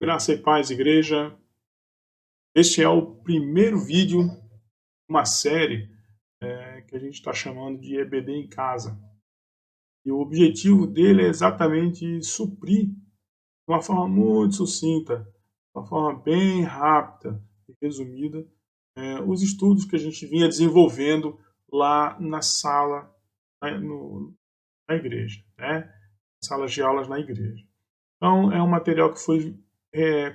Graça e paz, igreja. Este é o primeiro vídeo de uma série que a gente está chamando de EBD em Casa. E o objetivo dele é exatamente suprir, de uma forma muito sucinta, de uma forma bem rápida e resumida, os estudos que a gente vinha desenvolvendo lá na sala, né, na igreja, né? Salas de aulas na igreja. Então, é um material que foi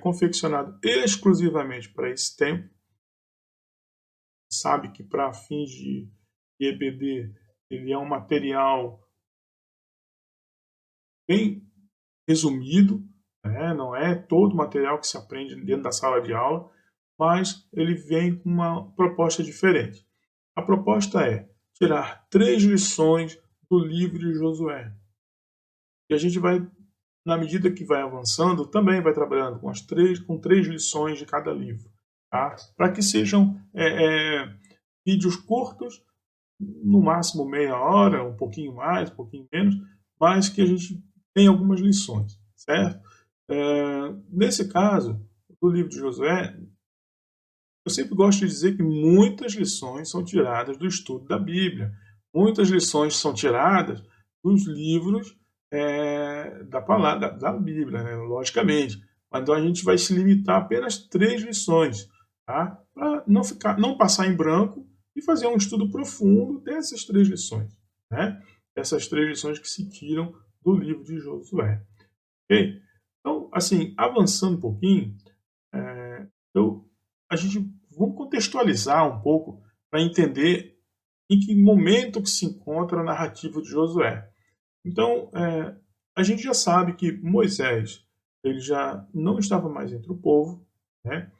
confeccionado exclusivamente para esse tempo. Sabe que para fins de EBD ele é um material bem resumido, né? Não é todo o material que se aprende dentro da sala de aula, mas ele vem com uma proposta diferente. A proposta é tirar 3 lições do livro de Josué. E a gente vai, na medida que vai avançando, também vai trabalhando com 3 lições de cada livro, tá? Para que sejam vídeos curtos, no máximo meia hora, um pouquinho mais, um pouquinho menos, mas que a gente tem algumas lições, certo? Nesse caso, do livro de Josué, eu sempre gosto de dizer que muitas lições são tiradas do estudo da Bíblia. Muitas lições são tiradas dos livros da palavra da Bíblia, né? Logicamente. Então a gente vai se limitar a apenas 3 lições, tá? Para não passar em branco e fazer um estudo profundo dessas 3 lições, né? Essas 3 lições que se tiram do livro de Josué, ok? Então, assim, avançando um pouquinho, eu, a gente vamos contextualizar um pouco para entender em que momento que se encontra a narrativa de Josué. Então, a gente já sabe que Moisés ele já não estava mais entre o povo, né?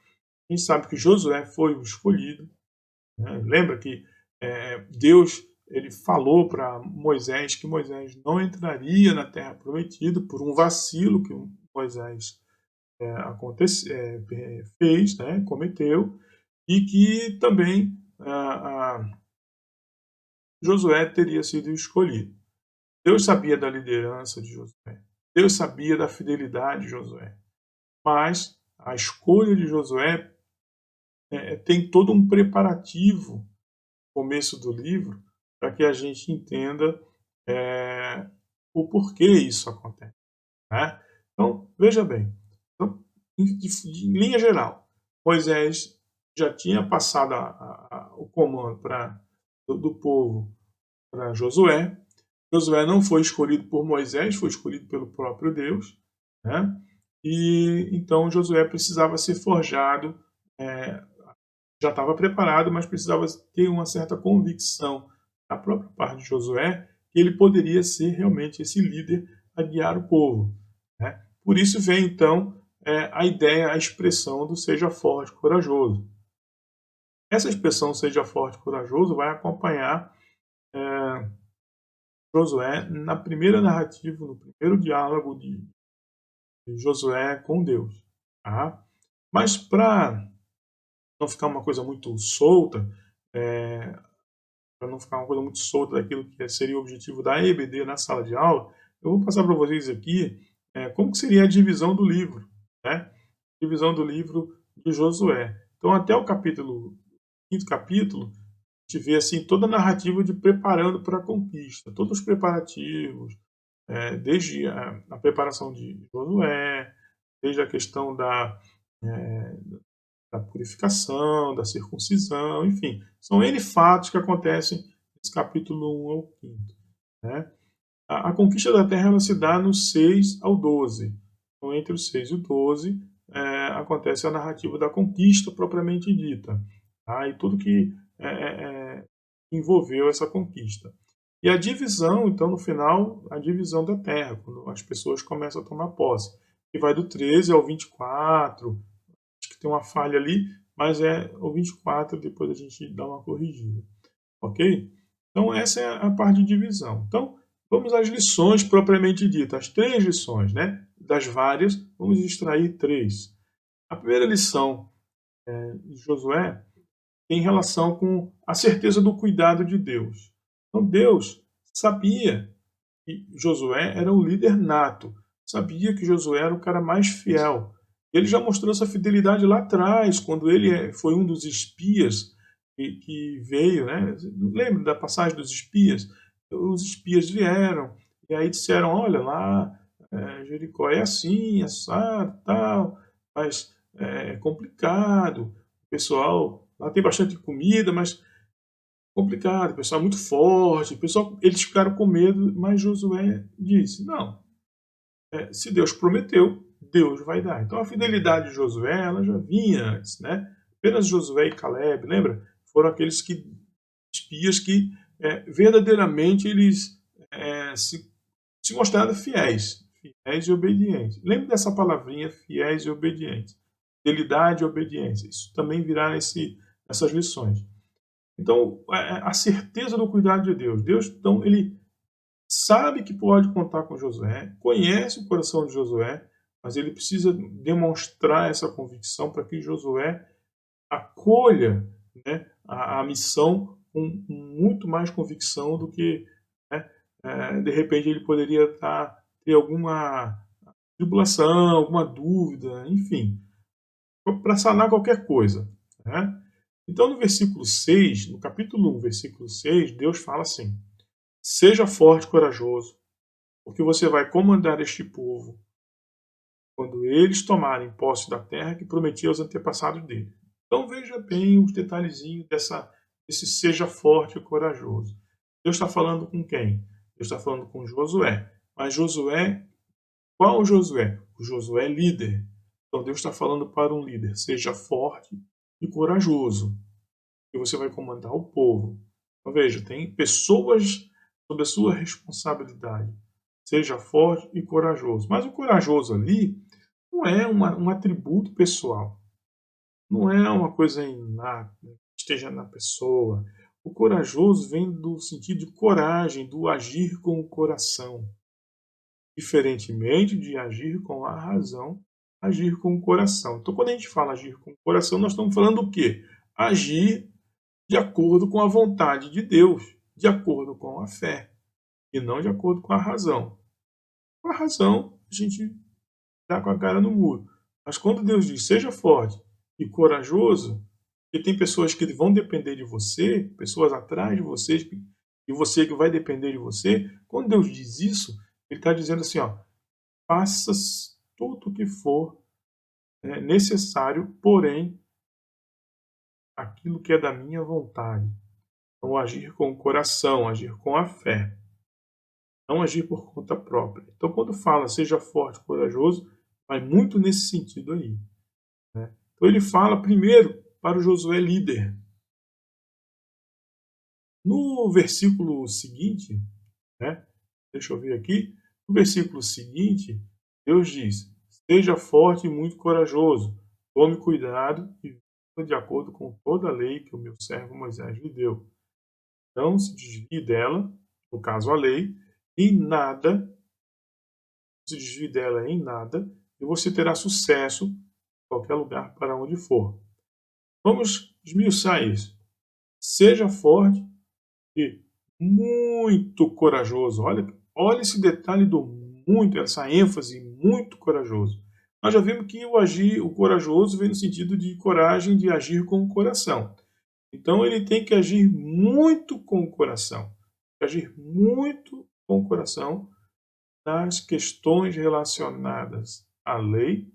A gente sabe que Josué foi o escolhido, né? Lembra que Deus ele falou para Moisés que Moisés não entraria na Terra Prometida por um vacilo que Moisés fez, né? Cometeu, e que também Josué teria sido escolhido. Deus sabia da liderança de Josué, Deus sabia da fidelidade de Josué, mas a escolha de Josué tem todo um preparativo no começo do livro para que a gente entenda é, o porquê isso acontece, né? Então, veja bem, então, em linha geral, Moisés já tinha passado o comando do povo para Josué. Josué não foi escolhido por Moisés, foi escolhido pelo próprio Deus, né? E então Josué precisava ser forjado, é, já estava preparado, mas precisava ter uma certa convicção da própria parte de Josué que ele poderia ser realmente esse líder a guiar o povo, né? Por isso vem então a ideia, a expressão do seja forte, corajoso. Essa expressão seja forte, corajoso vai acompanhar Josué na primeira narrativa, no primeiro diálogo de Josué com Deus, tá? Mas para não ficar uma coisa muito solta, para não ficar uma coisa muito solta daquilo que seria o objetivo da EBD na sala de aula, eu vou passar para vocês aqui como que seria a divisão do livro, né? Divisão do livro de Josué. Então, até o quinto capítulo, a gente vê assim, toda a narrativa de preparando para a conquista, todos os preparativos, desde a preparação de Josué, desde a questão eh, da purificação, da circuncisão, enfim, são N fatos que acontecem nesse capítulo 1 ao 5. Né? A conquista da terra ela se dá no 6 ao 12. Então, entre o 6 e o 12, acontece a narrativa da conquista propriamente dita, tá? E tudo que envolveu essa conquista. E a divisão, então, no final, a divisão da terra, quando as pessoas começam a tomar posse, que vai do 13 ao 24, acho que tem uma falha ali, mas é o 24, depois a gente dá uma corrigida, ok? Então, essa é a parte de divisão. Então, vamos às lições propriamente ditas, as 3 lições, né? Das várias, vamos extrair 3. A primeira lição de Josué tem relação com a certeza do cuidado de Deus. Então, Deus sabia que Josué era um líder nato, sabia que Josué era o cara mais fiel. Ele já mostrou essa fidelidade lá atrás, quando ele foi um dos espias que veio, né? Lembra da passagem dos espias? Os espias vieram e aí disseram: olha lá, Jericó é assim, assado, tal, mas é complicado. O pessoal lá tem bastante comida, mas complicado. O pessoal é muito forte. O pessoal, eles ficaram com medo, mas Josué disse: não, se Deus prometeu, Deus vai dar. Então a fidelidade de Josué, ela já vinha antes, né? Apenas Josué e Caleb, lembra? Foram aqueles espias que verdadeiramente eles se mostraram fiéis, fiéis e obedientes. Lembre dessa palavrinha, fiéis e obedientes. Fidelidade e obediência. Isso também virá nessas lições. Então, a certeza do cuidado de Deus. Deus, então, ele sabe que pode contar com Josué, conhece o coração de Josué, mas ele precisa demonstrar essa convicção para que Josué acolha, né, a missão com muito mais convicção do que, né, de repente ele poderia ter alguma tribulação, alguma dúvida, enfim, para sanar qualquer coisa. Né? Então, no versículo 6, no capítulo 1, versículo 6, Deus fala assim: seja forte e corajoso, porque você vai comandar este povo quando eles tomarem posse da terra que prometi aos antepassados dele. Então veja bem os detalhezinhos desse seja forte e corajoso. Deus está falando com quem? Deus está falando com Josué. Mas Josué, qual Josué? O Josué líder. Então Deus está falando para um líder: seja forte e corajoso, e você vai comandar o povo. Então veja, tem pessoas sob a sua responsabilidade. Seja forte e corajoso. Mas o corajoso ali não é um atributo pessoal. Não é uma coisa inata, que esteja na pessoa. O corajoso vem do sentido de coragem, do agir com o coração. Diferentemente de agir com a razão, agir com o coração. Então, quando a gente fala agir com o coração, nós estamos falando o quê? Agir de acordo com a vontade de Deus, de acordo com a fé, e não de acordo com a razão. Com a razão, a gente dá com a cara no muro. Mas quando Deus diz, seja forte e corajoso, e tem pessoas que vão depender de você, pessoas atrás de você, e você que vai depender de você, quando Deus diz isso, Ele está dizendo assim, ó, faça tudo o que for necessário, porém, aquilo que é da minha vontade. Então, agir com o coração, agir com a fé, não agir por conta própria. Então, quando fala seja forte e corajoso, vai muito nesse sentido aí. Né? Então, ele fala primeiro para o Josué líder. No versículo seguinte, né? Deixa eu ver aqui, no versículo seguinte, Deus diz: seja forte e muito corajoso, tome cuidado e viva de acordo com toda a lei que o meu servo Moisés lhe deu. Não se desvie dela, no caso a lei, em nada, se desvie dela em nada, e você terá sucesso em qualquer lugar para onde for. Vamos esmiuçar isso. Seja forte e muito corajoso. Olha esse detalhe do muito, essa ênfase, muito corajoso. Nós já vimos que o corajoso vem no sentido de coragem de agir com o coração. Então ele tem que agir muito com o coração. Agir muito com o coração nas questões relacionadas à lei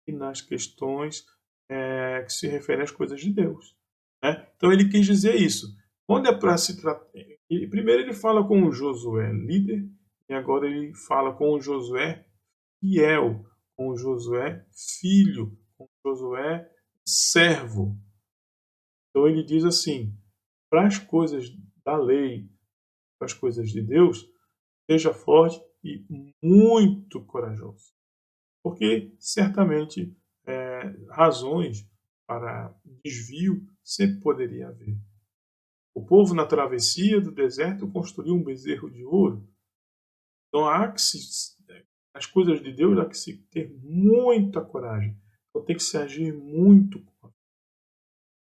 e nas questões que se referem às coisas de Deus. Né? Então ele quis dizer isso. Quando é para se tratar. Primeiro ele fala com o Josué líder, e agora ele fala com o Josué fiel, com o Josué filho, com o Josué servo. Então ele diz assim: para as coisas da lei, para as coisas de Deus, seja forte e muito corajoso. Porque certamente razões para desvio sempre poderia haver. O povo na travessia do deserto construiu um bezerro de ouro. Então as coisas de Deus há que se ter muita coragem. Então tem que se agir muito.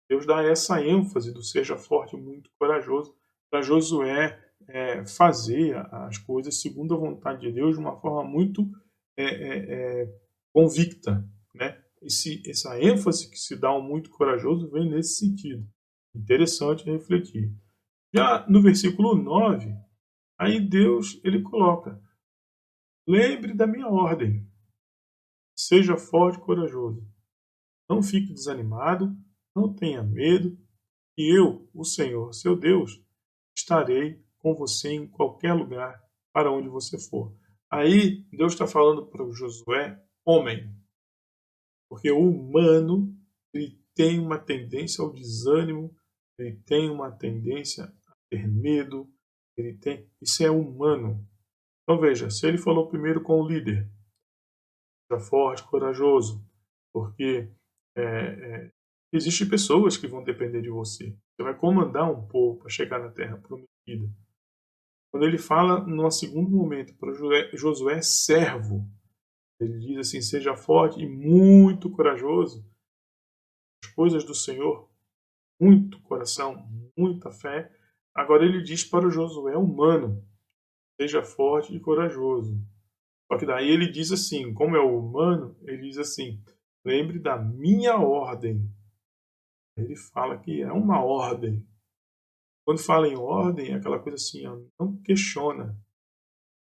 Deus dá essa ênfase do seja forte e muito corajoso para Josué fazer as coisas segundo a vontade de Deus de uma forma muito convicta. né, essa ênfase que se dá ao muito corajoso vem nesse sentido. Interessante refletir. Já no versículo 9, aí Deus ele coloca: lembre da minha ordem, seja forte e corajoso, não fique desanimado, não tenha medo, e eu, o Senhor, seu Deus, estarei com você em qualquer lugar para onde você for. Aí Deus está falando para o Josué, homem, porque o humano ele tem uma tendência ao desânimo, ele tem uma tendência a ter medo, isso é humano. Então veja, se ele falou primeiro com o líder, seja forte, corajoso, porque é, existem pessoas que vão depender de você. Você vai comandar um povo para chegar na terra prometida. Quando ele fala, no segundo momento, para Josué, servo, ele diz assim: seja forte e muito corajoso. As coisas do Senhor, muito coração, muita fé. Agora ele diz para o Josué humano: seja forte e corajoso. Só que daí ele diz assim, como é o humano, ele diz assim: lembre da minha ordem. Ele fala que é uma ordem. Quando fala em ordem, é aquela coisa assim, ó, não questiona.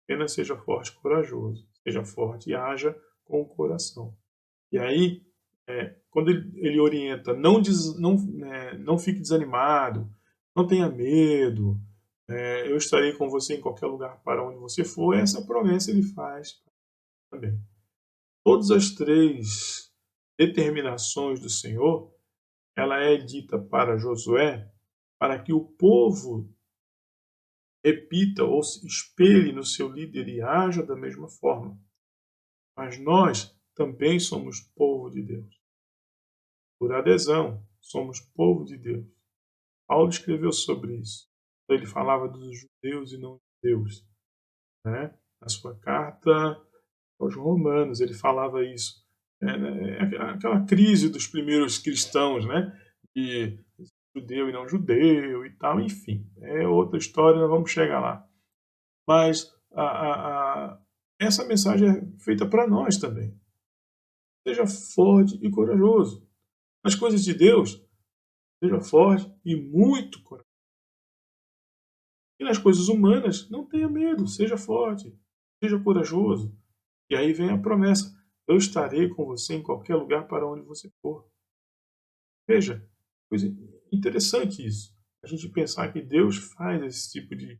Apenas seja forte e corajoso. Seja forte e haja com o coração. E aí, quando ele orienta, não fique desanimado, não tenha medo, eu estarei com você em qualquer lugar para onde você for, essa promessa ele faz também. Todas as três determinações do Senhor, ela é dita para Josué para que o povo repita ou se espelhe no seu líder e haja da mesma forma. Mas nós também somos povo de Deus. Por adesão, somos povo de Deus. Paulo escreveu sobre isso. Ele falava dos judeus e não judeus. Né? Na sua carta aos Romanos, ele falava isso. Aquela crise dos primeiros cristãos, né? De judeu e não judeu e tal, enfim. É outra história, nós vamos chegar lá. Mas essa mensagem é feita para nós também. Seja forte e corajoso. Nas coisas de Deus, seja forte e muito corajoso. E nas coisas humanas, não tenha medo, seja forte, seja corajoso. E aí vem a promessa: eu estarei com você em qualquer lugar para onde você for. Veja, coisa interessante isso. A gente pensar que Deus faz esse tipo de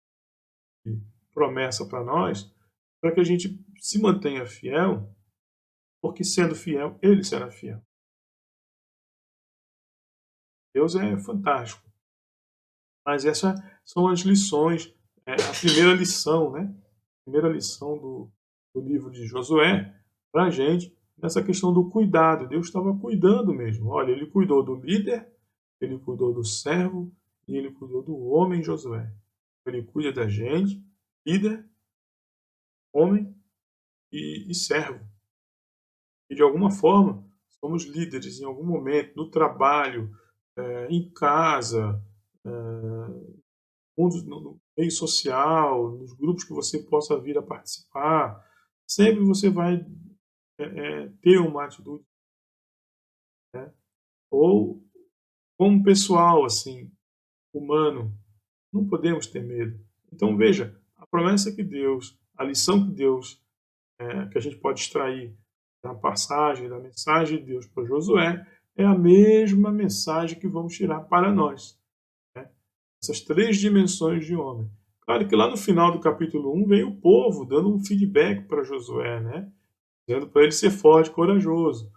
promessa para nós, para que a gente se mantenha fiel, porque sendo fiel, Ele será fiel. Deus é fantástico. Mas essas são as lições, a primeira lição, né? A primeira lição do livro de Josué para a gente, nessa questão do cuidado. Deus estava cuidando mesmo. Olha, ele cuidou do líder, ele cuidou do servo e ele cuidou do homem Josué. Ele cuida da gente, líder, homem e servo. E de alguma forma, somos líderes em algum momento, no trabalho, em casa, no meio social, nos grupos que você possa vir a participar, sempre você vai ter uma atitude, né? Ou como pessoal, assim, humano, não podemos ter medo. Então veja, a promessa que Deus, a lição que Deus, que a gente pode extrair da passagem, da mensagem de Deus para Josué, é a mesma mensagem que vamos tirar para nós. Essas três dimensões de homem. Claro que lá no final do capítulo 1 vem o povo dando um feedback para Josué, né? Dizendo para ele ser forte, corajoso.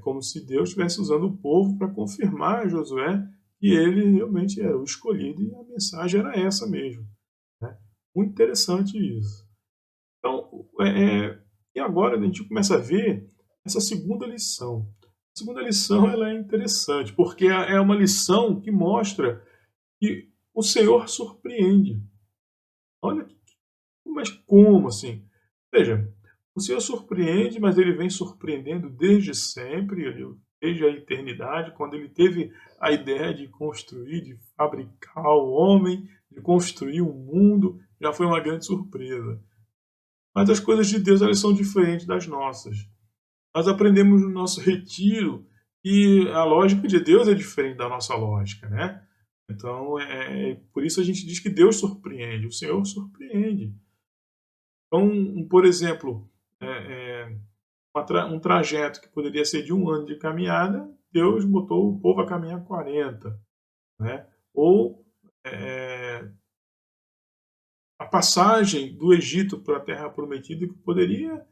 Como se Deus estivesse usando o povo para confirmar a Josué que ele realmente era o escolhido e a mensagem era essa mesmo. Né? Muito interessante isso. Então, e agora a gente começa a ver essa segunda lição. A segunda lição ela é interessante, porque é uma lição que mostra que o Senhor surpreende. Olha, mas como assim? Veja, o Senhor surpreende, mas ele vem surpreendendo desde sempre, desde a eternidade, quando ele teve a ideia de construir, de fabricar o homem, de construir o mundo, já foi uma grande surpresa. Mas as coisas de Deus elas são diferentes das nossas. Nós aprendemos no nosso retiro que a lógica de Deus é diferente da nossa lógica, né? Então, por isso a gente diz que Deus surpreende, o Senhor surpreende. Então, por exemplo, é, é, um trajeto que poderia ser de 1 ano de caminhada, Deus botou o povo a caminhar 40, né? Ou é, a passagem do Egito para a Terra Prometida, que poderia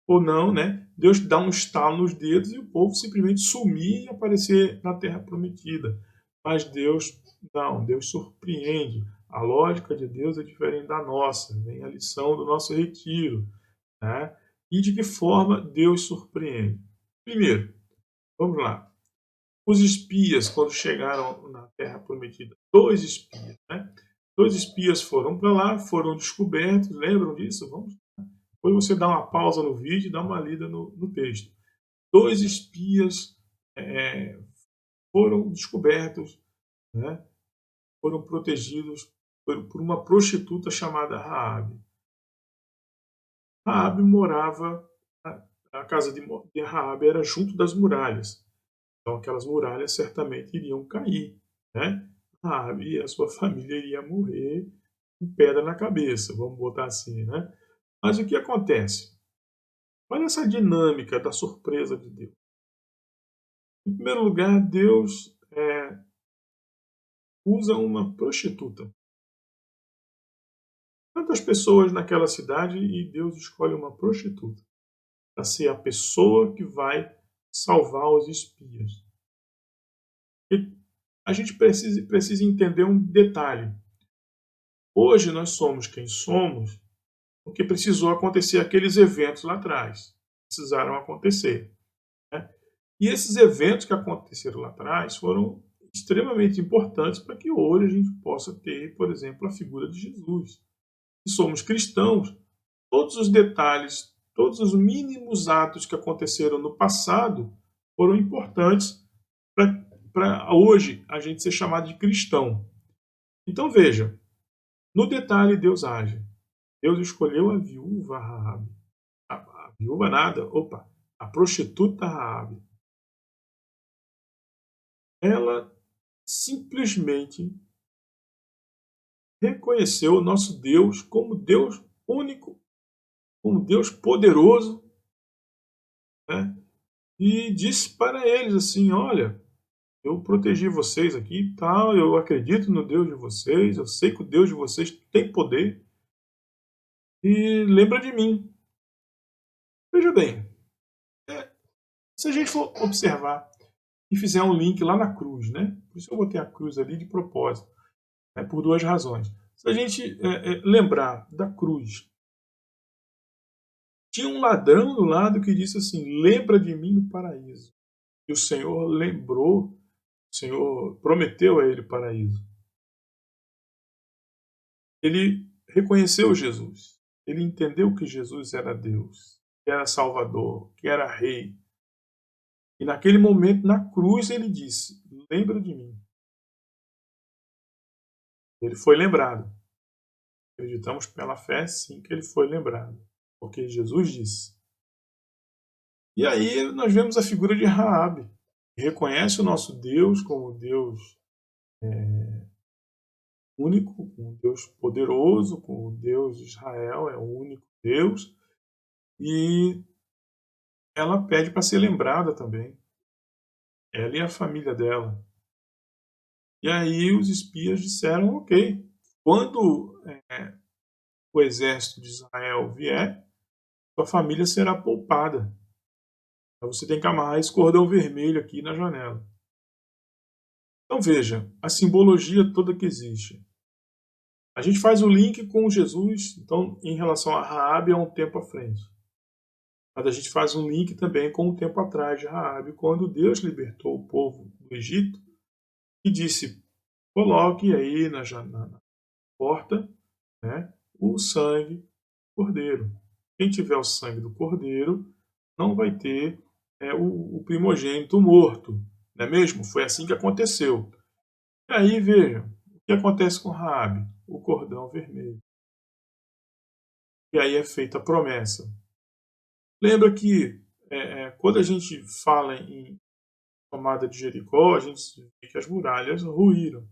ou não, né? Deus dá um estalo nos dedos e o povo simplesmente sumir e aparecer na Terra Prometida. Mas Deus não, Deus surpreende. A lógica de Deus é diferente da nossa. Vem a lição do nosso retiro, né? E de que forma Deus surpreende? Primeiro, vamos lá. Os espias, quando chegaram na Terra Prometida, 2 espias, né? 2 espias foram para lá, foram descobertos, lembram disso? Vamos. Depois você dá uma pausa no vídeo e dá uma lida no texto. 2 espias foram descobertos, né? Foram protegidos por uma prostituta chamada Raabe. Raabe morava, a casa de Raabe era junto das muralhas. Então aquelas muralhas certamente iriam cair, né? Raabe e a sua família iria morrer com pedra na cabeça, vamos botar assim, né? Mas o que acontece? Olha essa dinâmica da surpresa de Deus. Em primeiro lugar, Deus usa uma prostituta. Tantas pessoas naquela cidade e Deus escolhe uma prostituta para ser a pessoa que vai salvar os espias. E a gente precisa entender um detalhe. Hoje nós somos quem somos porque precisou acontecer aqueles eventos lá atrás. Precisaram acontecer, né? E esses eventos que aconteceram lá atrás foram extremamente importantes para que hoje a gente possa ter, por exemplo, a figura de Jesus. Se somos cristãos, todos os detalhes, todos os mínimos atos que aconteceram no passado foram importantes para hoje a gente ser chamado de cristão. Então veja, no detalhe Deus age. Deus escolheu a viúva Raabe. A viúva nada, opa, a prostituta Raabe. Ela simplesmente reconheceu o nosso Deus como Deus único, como Deus poderoso, né? E disse para eles assim: olha, eu protegi vocês aqui e tal, eu acredito no Deus de vocês, eu sei que o Deus de vocês tem poder, e lembra de mim. Veja bem, se a gente for observar e fizer um link lá na cruz, né? Por isso eu botei a cruz ali de propósito, né? Por 2 razões. Se a gente lembrar da cruz, tinha um ladrão do lado que disse assim: lembra de mim no paraíso. E o Senhor lembrou, o Senhor prometeu a ele o paraíso. Ele reconheceu Jesus. Ele entendeu que Jesus era Deus, que era Salvador, que era Rei. E naquele momento, na cruz, ele disse: lembra de mim. Ele foi lembrado. Acreditamos pela fé, sim, que ele foi lembrado. Porque Jesus disse. E aí nós vemos a figura de Raabe, que reconhece o nosso Deus como Deus único, como Deus poderoso, como Deus de Israel, é o único Deus. E ela pede para ser lembrada também. Ela e a família dela. E aí os espias disseram: ok, quando o exército de Israel vier, sua família será poupada. Então você tem que amarrar esse cordão vermelho aqui na janela. Então veja, a simbologia toda que existe. A gente faz o link com Jesus, então em relação a Raabe é um tempo à frente. Mas a gente faz um link também com um tempo atrás de Raabe, quando Deus libertou o povo do Egito e disse: coloque aí na porta, né, o sangue do cordeiro. Quem tiver o sangue do cordeiro não vai ter o primogênito morto. Não é mesmo? Foi assim que aconteceu. E aí, veja, o que acontece com Raabe? O cordão vermelho. E aí é feita a promessa. Lembra que quando a gente fala em tomada de Jericó, a gente vê que as muralhas ruíram.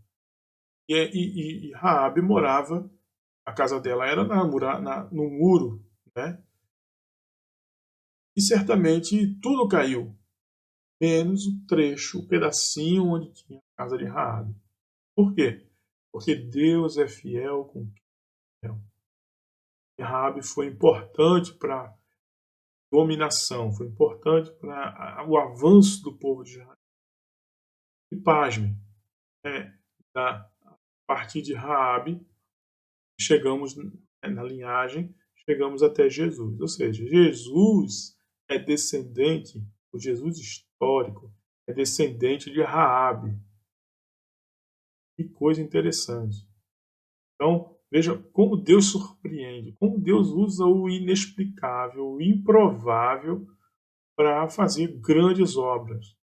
E Raabe morava, a casa dela era no muro, né? E certamente tudo caiu, menos o trecho, o pedacinho onde tinha a casa de Raabe. Por quê? Porque Deus é fiel com quem é fiel. E Raabe foi importante para a dominação, foi importante para o avanço do povo de Israel. E pasme, é, a partir de Raabe, chegamos na linhagem, chegamos até Jesus. Ou seja, Jesus é descendente, o Jesus histórico, é descendente de Raabe. Que coisa interessante. Então, veja como Deus surpreende, como Deus usa o inexplicável, o improvável para fazer grandes obras.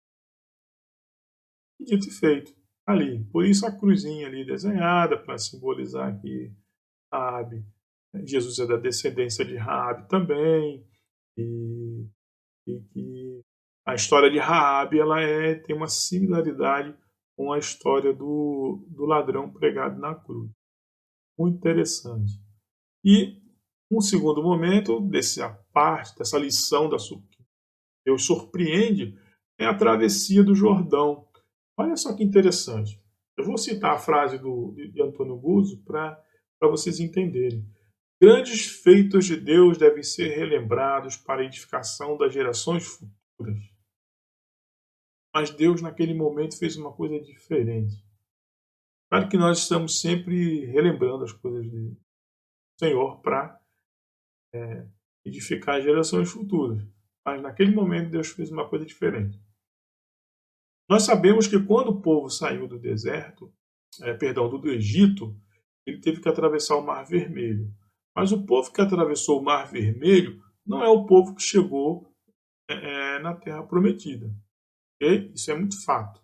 E dito e feito, ali. Por isso a cruzinha ali desenhada para simbolizar que Raabe, Jesus é da descendência de Raabe também, e, que a história de Raabe ela tem uma similaridade com a história do ladrão pregado na cruz. Muito interessante. E um segundo momento dessa parte, dessa lição que Deus surpreende, é a travessia do Jordão. Olha só que interessante. Eu vou citar a frase de Antônio Guzzo para vocês entenderem. Grandes feitos de Deus devem ser relembrados para a edificação das gerações futuras. Mas Deus, naquele momento, fez uma coisa diferente. Claro que nós estamos sempre relembrando as coisas do Senhor para edificar as gerações futuras. Mas naquele momento Deus fez uma coisa diferente. Nós sabemos que quando o povo saiu do deserto, do Egito, ele teve que atravessar o Mar Vermelho. Mas o povo que atravessou o Mar Vermelho não é o povo que chegou na Terra Prometida. Okay? Isso é muito fato,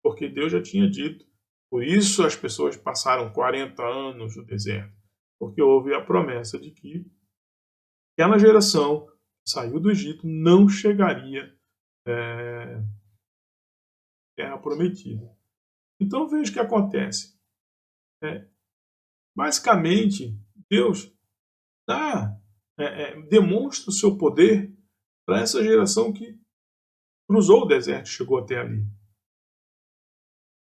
porque Deus já tinha dito. Por isso as pessoas passaram 40 anos no deserto, porque houve a promessa de que aquela geração que saiu do Egito não chegaria à Terra Prometida. Então veja o que acontece. Basicamente, Deus demonstra o seu poder para essa geração que cruzou o deserto e chegou até ali.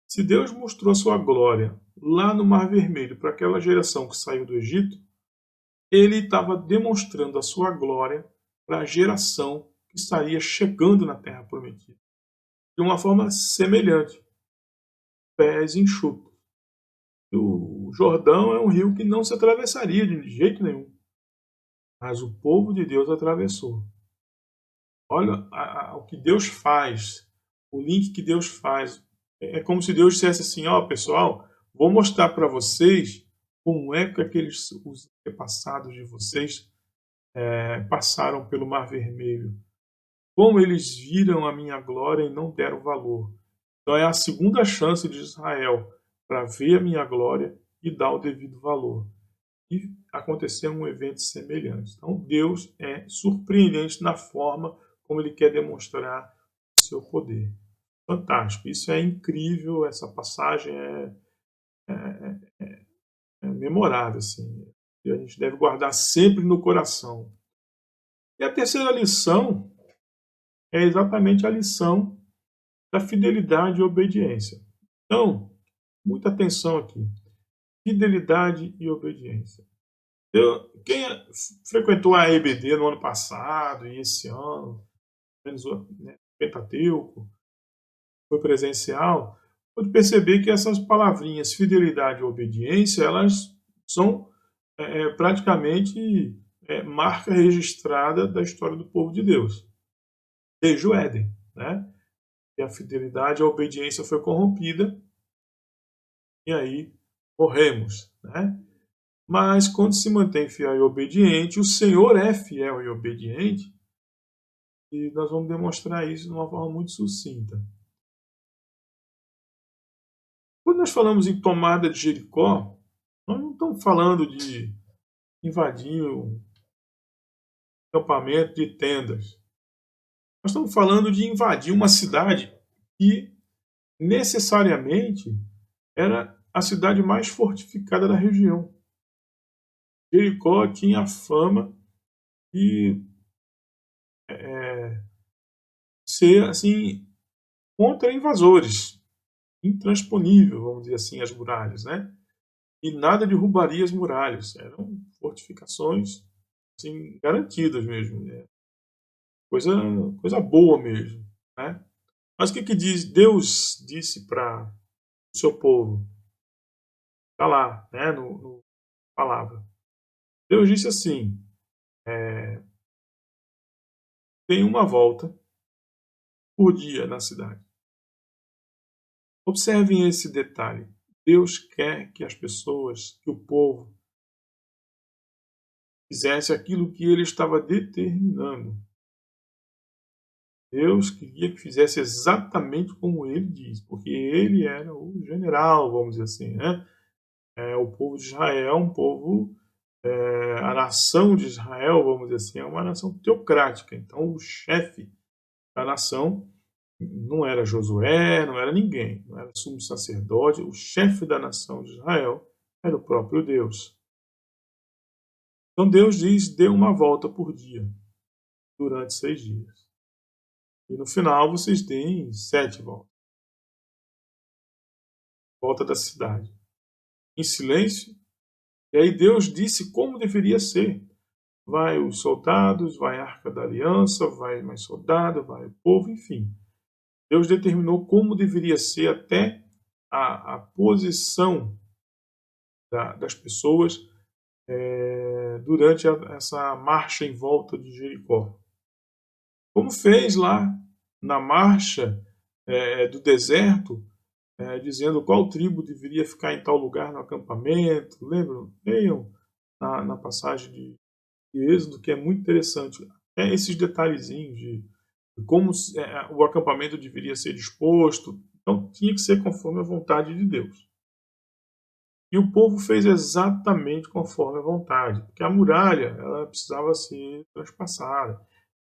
Se Deus mostrou a sua glória lá no Mar Vermelho para aquela geração que saiu do Egito, ele estava demonstrando a sua glória para a geração que estaria chegando na Terra Prometida. De uma forma semelhante, pés enxutos. O Jordão é um rio que não se atravessaria de jeito nenhum, mas o povo de Deus atravessou. Olha o que Deus faz, o link que Deus faz. É como se Deus dissesse assim, pessoal, vou mostrar para vocês como é que os antepassados de vocês passaram pelo Mar Vermelho. Como eles viram a minha glória e não deram valor. Então é a segunda chance de Israel para ver a minha glória e dar o devido valor. E aconteceu um evento semelhante. Então Deus é surpreendente na forma como ele quer demonstrar o seu poder. Fantástico, isso é incrível, essa passagem é memorável, assim, e a gente deve guardar sempre no coração. E a terceira lição é exatamente a lição da fidelidade e obediência. Então, muita atenção aqui. Fidelidade e obediência. Quem frequentou a EBD no ano passado e esse ano, menos o Pentateuco, foi presencial, pode perceber que essas palavrinhas, fidelidade e obediência, elas são praticamente marca registrada da história do povo de Deus, desde o Éden, né? E a fidelidade e a obediência foi corrompida, e aí morremos, né? Mas quando se mantém fiel e obediente, o Senhor é fiel e obediente, e nós vamos demonstrar isso de uma forma muito sucinta. Quando nós falamos em tomada de Jericó, nós não estamos falando de invadir um acampamento de tendas. Nós estamos falando de invadir uma cidade que necessariamente era a cidade mais fortificada da região. Jericó tinha a fama de ser assim contra invasores, intransponível, vamos dizer assim, as muralhas, né? E nada derrubaria as muralhas, eram fortificações assim, garantidas mesmo, né? coisa, coisa boa mesmo, né? Mas o que, que diz, Deus disse para o seu povo? Está lá, né, no palavra. Deus disse assim, tem uma volta por dia na cidade. Observem esse detalhe. Deus quer que as pessoas, que o povo, fizesse aquilo que ele estava determinando. Deus queria que fizesse exatamente como ele diz, porque ele era o general, vamos dizer assim, né? O povo de Israel é um povo, a nação de Israel, vamos dizer assim, é uma nação teocrática. Então, o chefe da nação não era Josué, não era ninguém, não era sumo sacerdote. O chefe da nação de Israel era o próprio Deus. Então, Deus diz: dê uma volta por dia, durante 6 dias. E no final, vocês têm 7 voltas. Volta da cidade. Em silêncio. E aí Deus disse como deveria ser. Vai os soldados, vai a Arca da Aliança, vai mais soldado, vai o povo, enfim. Deus determinou como deveria ser até a posição das pessoas durante essa marcha em volta de Jericó. Como fez lá na marcha do deserto, dizendo qual tribo deveria ficar em tal lugar no acampamento. Lembram? Leiam na passagem de Êxodo, que é muito interessante. Esses detalhezinhos de como o acampamento deveria ser disposto. Então, tinha que ser conforme a vontade de Deus. E o povo fez exatamente conforme a vontade, porque a muralha ela precisava ser transpassada.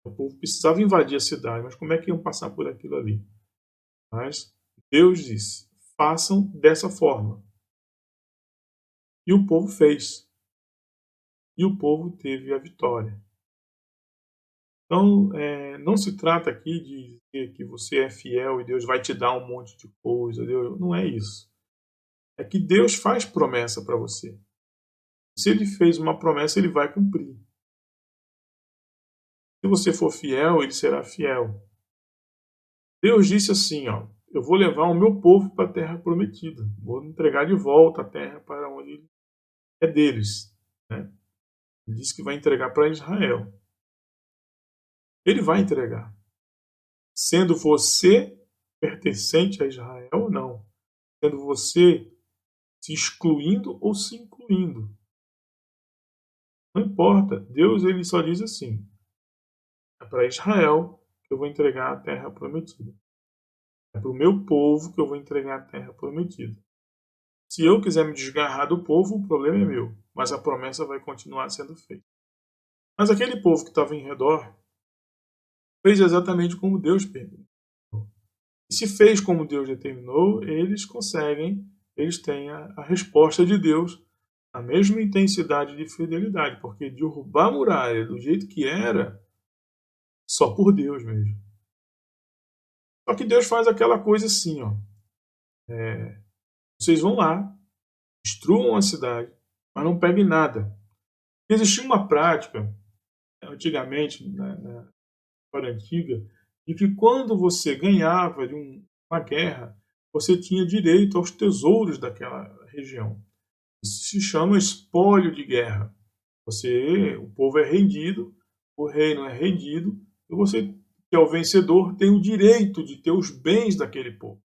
O povo precisava invadir a cidade, mas como é que iam passar por aquilo ali? Mas Deus disse: façam dessa forma. E o povo fez. E o povo teve a vitória. Então, não se trata aqui de dizer que você é fiel e Deus vai te dar um monte de coisa. Deus, não é isso. É que Deus faz promessa para você. Se ele fez uma promessa, ele vai cumprir. Se você for fiel, ele será fiel. Deus disse assim, ó, eu vou levar o meu povo para a terra prometida. Vou entregar de volta a terra para onde é deles. Né? Ele disse que vai entregar para Israel. Ele vai entregar. Sendo você pertencente a Israel ou não. Sendo você se excluindo ou se incluindo. Não importa. Deus ele só diz assim, é para Israel que eu vou entregar a terra prometida. É para o meu povo que eu vou entregar a terra prometida. Se eu quiser me desgarrar do povo, o problema é meu, mas a promessa vai continuar sendo feita. Mas aquele povo que estava em redor fez exatamente como Deus permitiu. E se fez como Deus determinou, eles conseguem, eles têm a resposta de Deus, a mesma intensidade de fidelidade, porque derrubar a muralha do jeito que era, só por Deus mesmo. Só que Deus faz aquela coisa assim, ó. Vocês vão lá, destruam a cidade, mas não peguem nada. Existia uma prática, antigamente, na história antiga, de que quando você ganhava de uma guerra, você tinha direito aos tesouros daquela região. Isso se chama espólio de guerra. O povo é rendido, o reino é rendido, e você, que é o vencedor, tem o direito de ter os bens daquele povo,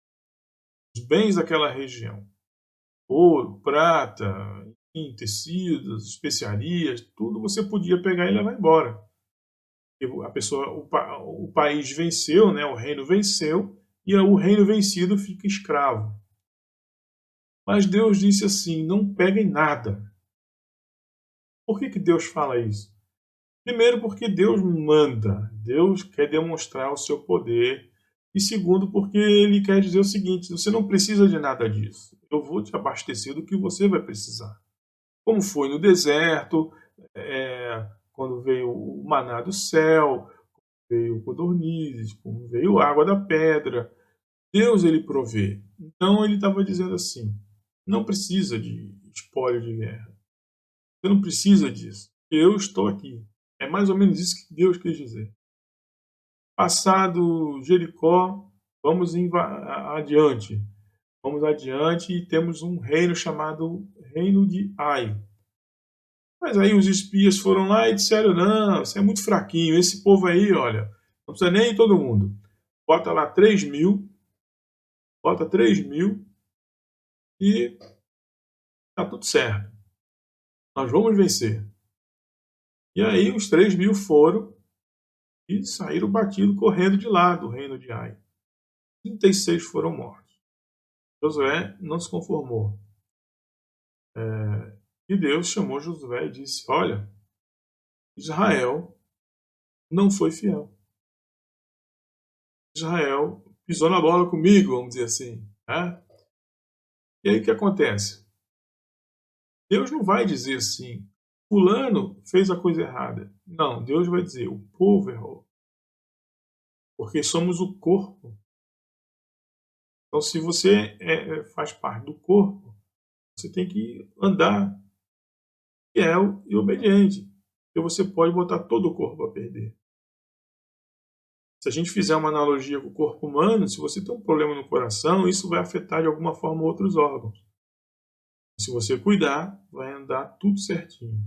os bens daquela região. Ouro, prata, enfim, tecidos, especiarias, tudo você podia pegar e levar embora. A pessoa, o país venceu, né, o reino venceu, e o reino vencido fica escravo. Mas Deus disse assim: não peguem nada. Por que Deus fala isso? Primeiro, porque Deus manda, Deus quer demonstrar o seu poder. E segundo, porque ele quer dizer o seguinte: você não precisa de nada disso. Eu vou te abastecer do que você vai precisar. Como foi no deserto, quando veio o maná do céu, veio codornizes, como veio água da pedra. Deus, ele provê. Então ele estava dizendo assim: não precisa de espólio de guerra. Você não precisa disso. Eu estou aqui. É mais ou menos isso que Deus quis dizer. Passado Jericó, vamos adiante. Vamos adiante e temos um reino chamado Reino de Ai. Mas aí os espias foram lá e disseram: não, isso é muito fraquinho. Esse povo aí, olha, não precisa nem todo mundo. Bota lá 3.000, bota 3.000 e tá tudo certo. Nós vamos vencer. E aí os 3.000 foram e saíram batidos, correndo de lá do reino de Ai. 36 foram mortos. Josué não se conformou. E Deus chamou Josué e disse: olha, Israel não foi fiel. Israel pisou na bola comigo, vamos dizer assim. Né? E aí o que acontece? Deus não vai dizer assim: fulano fez a coisa errada. Não, Deus vai dizer: o povo errou. Porque somos o corpo. Então, se você faz parte do corpo, você tem que andar fiel e obediente. Porque você pode botar todo o corpo a perder. Se a gente fizer uma analogia com o corpo humano, se você tem um problema no coração, isso vai afetar de alguma forma outros órgãos. Se você cuidar, vai andar tudo certinho.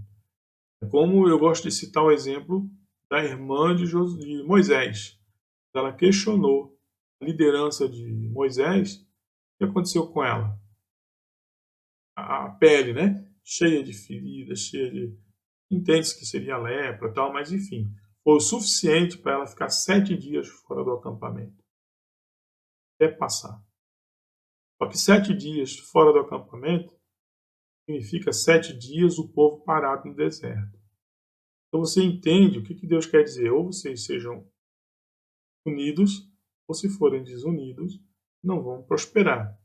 É como eu gosto de citar o exemplo da irmã de Moisés. Ela questionou a liderança de Moisés. O que aconteceu com ela? A pele, né? Cheia de feridas, cheia de... Entende-se que seria lepra e tal, mas enfim. Foi o suficiente para ela ficar 7 dias fora do acampamento. Até passar. Só que 7 dias fora do acampamento significa 7 dias o povo parado no deserto. Então você entende o que Deus quer dizer. Ou vocês sejam unidos, ou se forem desunidos, não vão prosperar.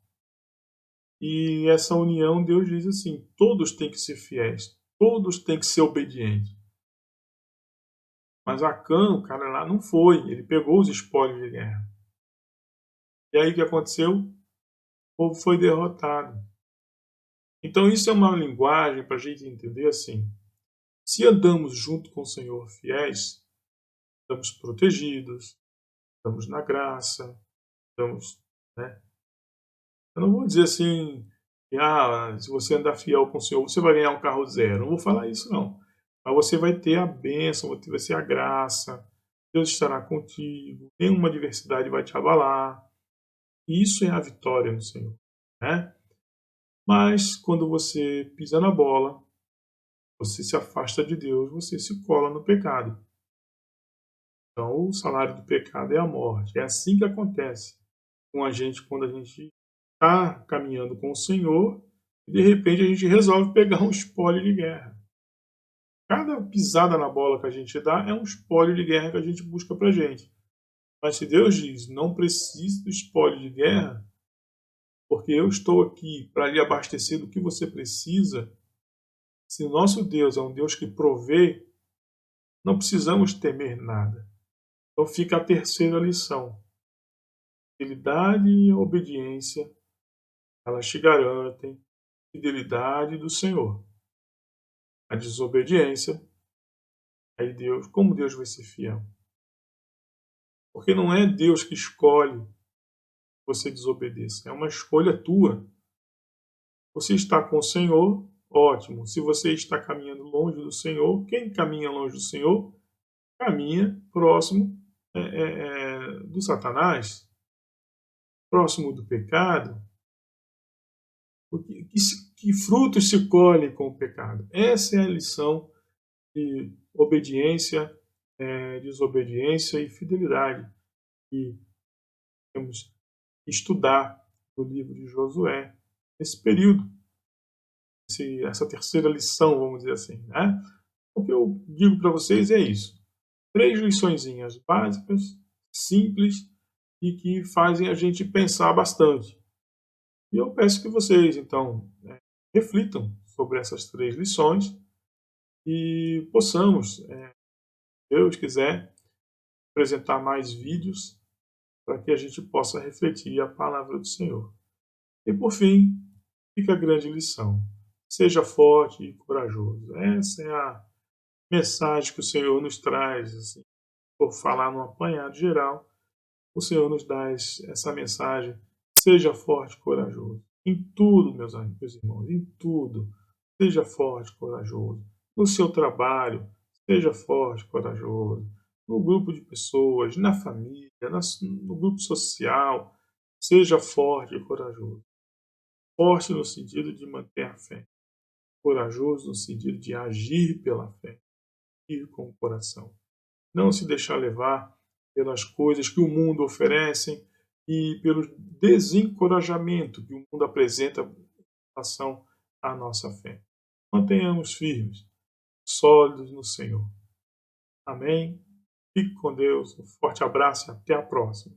E essa união, Deus diz assim: todos têm que ser fiéis, todos têm que ser obedientes. Mas Acã, o cara lá, não foi. Ele pegou os espólios de guerra. E aí o que aconteceu? O povo foi derrotado. Então isso é uma linguagem para a gente entender assim: se andamos junto com o Senhor fiéis, estamos protegidos, estamos na graça, estamos, né? Eu não vou dizer assim, se você andar fiel com o Senhor, você vai ganhar um carro zero. Não vou falar isso, não. Mas você vai ter a bênção, vai ter a graça, Deus estará contigo, nenhuma adversidade vai te abalar. Isso é a vitória no Senhor, né? Mas quando você pisa na bola, você se afasta de Deus, você se cola no pecado. Então, o salário do pecado é a morte. É assim que acontece com a gente quando a gente está caminhando com o Senhor e de repente a gente resolve pegar um espólio de guerra. Cada pisada na bola que a gente dá é um espólio de guerra que a gente busca para a gente. Mas se Deus diz: não precisa do espólio de guerra, porque eu estou aqui para lhe abastecer do que você precisa. Se o nosso Deus é um Deus que provê, não precisamos temer nada. Então fica a terceira lição: fidelidade e obediência, elas te garantem fidelidade do Senhor. A desobediência, aí Deus, como Deus vai ser fiel? Porque não é Deus que escolhe que você desobedeça, é uma escolha tua. Você está com o Senhor, ótimo. Se você está caminhando longe do Senhor, quem caminha longe do Senhor, caminha próximo do Satanás, próximo do pecado. Que frutos se colhem com o pecado? Essa é a lição de obediência, desobediência e fidelidade que temos que estudar no livro de Josué nesse período, essa terceira lição, vamos dizer assim, né? O que eu digo para vocês é isso. 3 liçõezinhas básicas, simples e que fazem a gente pensar bastante. E eu peço que vocês, então, reflitam sobre essas 3 lições e possamos, se Deus quiser, apresentar mais vídeos para que a gente possa refletir a palavra do Senhor. E por fim, fica a grande lição. Seja forte e corajoso. Essa é a mensagem que o Senhor nos traz. Assim, por falar no apanhado geral, o Senhor nos dá essa mensagem. Seja forte e corajoso. Em tudo, meus irmãos, em tudo. Seja forte e corajoso. No seu trabalho, seja forte e corajoso. No grupo de pessoas, na família, no grupo social, seja forte e corajoso. Forte no sentido de manter a fé. Corajoso no sentido de agir pela fé. Ir com o coração. Não se deixar levar pelas coisas que o mundo oferece e pelo desencorajamento que o mundo apresenta em relação à nossa fé. Mantenhamos firmes, sólidos no Senhor. Amém? Fique com Deus, um forte abraço e até a próxima.